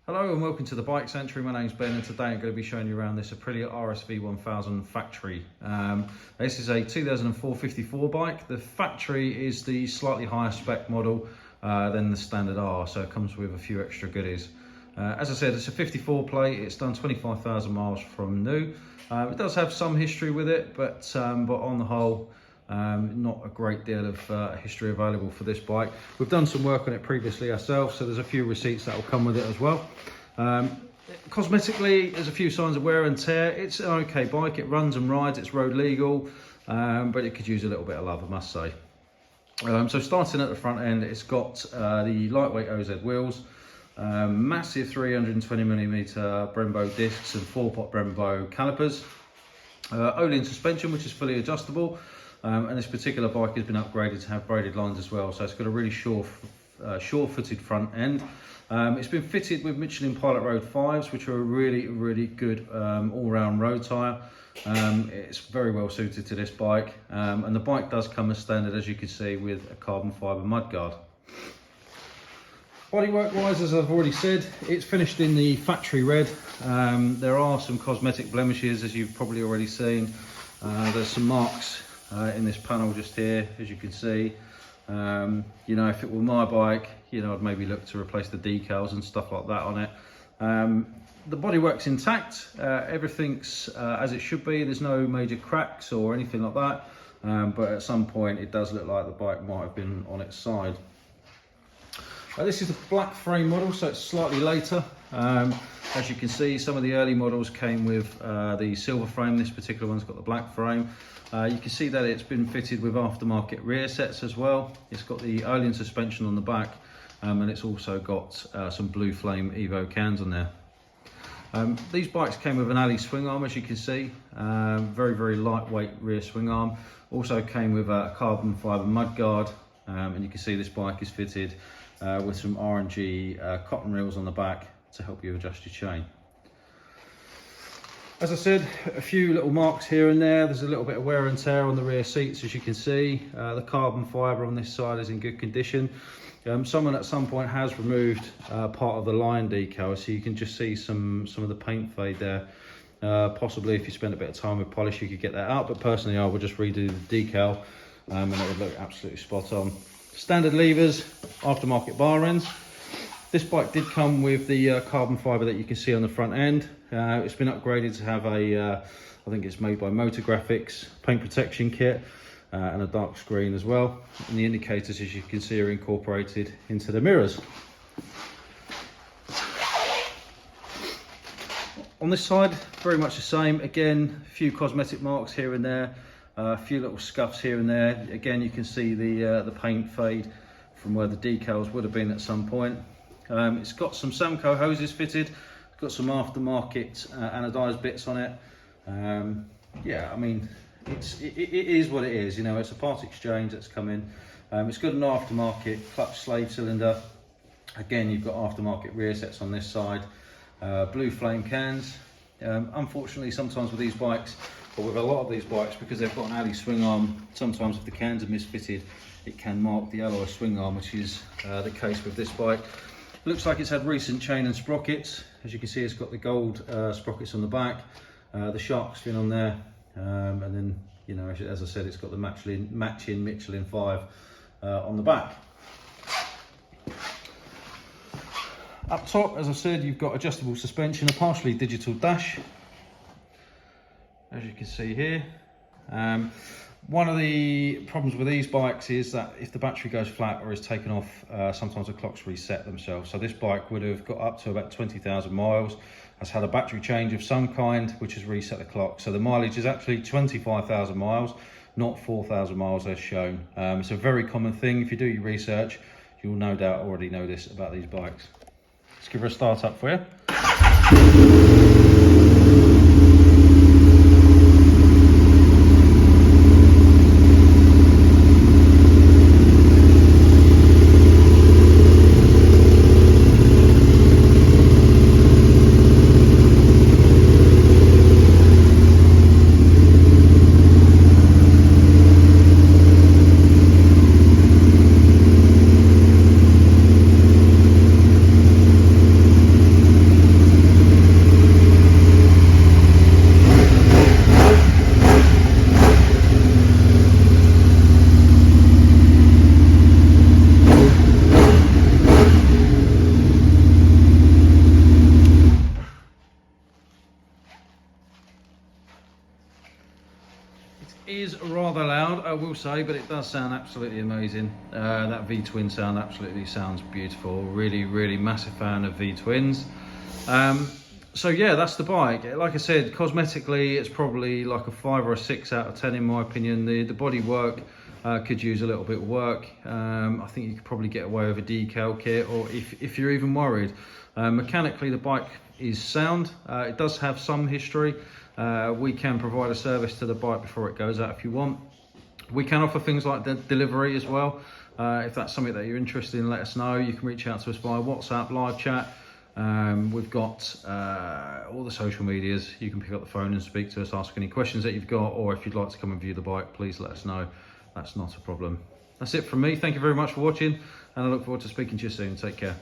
Hello and welcome to the Bike Sanctuary. My name's Ben and today I'm going to be showing you around this Aprilia RSV1000 factory. This is a 2004 54 bike. The factory is the slightly higher spec model than the standard R, so it comes with a few extra goodies. As I said, it's a 54 plate. It's done 25,000 miles from new. It does have some history with it, but on the whole, not a great deal of history available for this bike. We've done some work on it previously ourselves, so there's a few receipts that will come with it as well. Cosmetically, there's a few signs of wear and tear. It's an okay bike. It runs and rides. It's road legal, but it could use a little bit of love, I must say. So starting at the front end, it's got the lightweight OZ wheels, massive 320mm Brembo discs and 4-pot Brembo calipers, ohlins suspension, which is fully adjustable. And this particular bike has been upgraded to have braided lines as well, so it's got a really sure-footed front end. It's been fitted with Michelin Pilot Road 5s, which are a really good all-round road tyre. It's very well suited to this bike, and the bike does come as standard, as you can see, with a carbon fibre mudguard. Bodywork wise, as I've already said, it's finished in the factory red. There are some cosmetic blemishes, as you've probably already seen. There's some marks in this panel just here, as you can see. You know, if it were my bike, you know, I'd maybe look to replace the decals and stuff like that on it. The bodywork's intact, everything's as it should be. There's no major cracks or anything like that, but at some point it does look like the bike might have been on its side. This is the black frame model, so it's slightly later. As you can see, some of the early models came with the silver frame. This particular one's got the black frame. You can see that it's been fitted with aftermarket rear sets as well. It's got the ohlins suspension on the back, and it's also got some Blue Flame Evo cans on there. These bikes came with an alley swing arm, as you can see. Very lightweight rear swing arm. Also came with a carbon fibre mudguard, and you can see this bike is fitted with some R&G cotton reels on the back to help you adjust your chain. As I said, a few little marks here and there. There's a little bit of wear and tear on the rear seats, as you can see. The carbon fibre on this side is in good condition. Someone at some point has removed part of the line decal, so you can just see some of the paint fade there. Possibly if you spend a bit of time with polish, you could get that out, but personally I would just redo the decal and it would look absolutely spot on. Standard levers, aftermarket bar ends. This bike did come with the carbon fibre that you can see on the front end. It's been upgraded to have a, I think it's made by Motor Graphics, paint protection kit, and a dark screen as well. And the indicators, as you can see, are incorporated into the mirrors. On this side, very much the same. Again, a few cosmetic marks here and there, a few little scuffs here and there. Again, you can see the paint fade from where the decals would have been at some point. It's got some Samco hoses fitted. It's got some aftermarket anodized bits on it. Yeah, I mean, it is what it is. You know, it's a part exchange that's come in. It's got an aftermarket clutch slave cylinder. Again, you've got aftermarket rear sets on this side. Blue Flame cans. Unfortunately, sometimes with these bikes, or with a lot of these bikes, because they've got an alley swing arm, sometimes if the cans are misfitted, it can mark the alloy swing arm, which is the case with this bike. Looks like it's had recent chain and sprockets. As you can see, it's got the gold sprockets on the back, the shark fin on there, and then, you know, as I said, it's got the matching Michelin 5 on the back. Up top, as I said, you've got adjustable suspension, a partially digital dash, as you can see here. One of the problems with these bikes is that if the battery goes flat or is taken off, sometimes the clocks reset themselves. So this bike would have got up to about 20,000 miles, has had a battery change of some kind, which has reset the clock. So the mileage is actually 25,000 miles, not 4,000 miles as shown. It's a very common thing. If you do your research, you'll no doubt already know this about these bikes. Let's give her a start up for you. rather loud, I will say, but it does sound absolutely amazing. That V-twin sound absolutely sounds beautiful. Really, really massive fan of V-twins. So yeah, that's the bike. Like I said, cosmetically, it's probably like a 5 or a 6 out of 10 in my opinion. The body work could use a little bit of work. I think you could probably get away with a decal kit, or if you're even worried. Mechanically, the bike is sound. It does have some history. We can provide a service to the bike before it goes out if you want. We can offer things like delivery as well. If that's something that you're interested in, let us know. You can reach out to us via WhatsApp, live chat. We've got all the social medias. You can pick up the phone and speak to us, ask any questions that you've got, or if you'd like to come and view the bike, please let us know. That's not a problem. That's it from me. Thank you very much for watching, and I look forward to speaking to you soon. Take care.